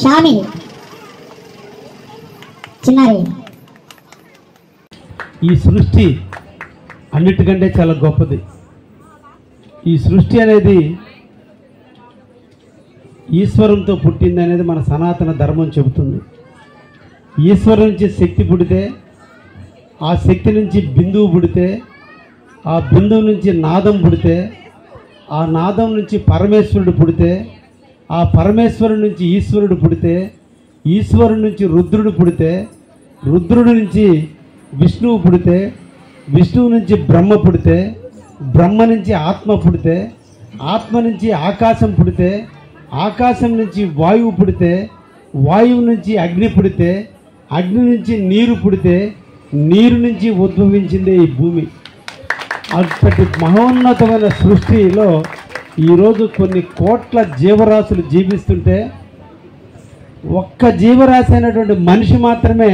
షామిల్ చిన్నారి. ఈ సృష్టి అన్నిటికంటే చాలా గొప్పది. ఈ సృష్టి అనేది ఈశ్వరంతో పుట్టింది అనేది మన సనాతన ధర్మం చెబుతుంది. ఈశ్వరం నుంచి శక్తి పుడితే, ఆ శక్తి నుంచి బిందువు పుడితే, ఆ బిందువు నుంచి నాదం పుడితే, ఆ నాదం నుంచి పరమేశ్వరుడు పుడితే, ఆ పరమేశ్వరుడు నుంచి ఈశ్వరుడు పుడితే, ఈశ్వరుడు నుంచి రుద్రుడు పుడితే, రుద్రుడి నుంచి విష్ణువు పుడితే, విష్ణువు నుంచి బ్రహ్మ పుడితే, బ్రహ్మ నుంచి ఆత్మ పుడితే, ఆత్మ నుంచి ఆకాశం పుడితే, ఆకాశం నుంచి వాయువు పుడితే, వాయువు నుంచి అగ్ని పుడితే, అగ్ని నుంచి నీరు పుడితే, నీరు నుంచి ఉద్భవించిందే ఈ భూమి. అంతటి మహోన్నతమైన సృష్టిలో ఈరోజు కొన్ని కోట్ల జీవరాశులు జీవిస్తుంటే ఒక్క జీవరాశి అయినటువంటి మనిషి మాత్రమే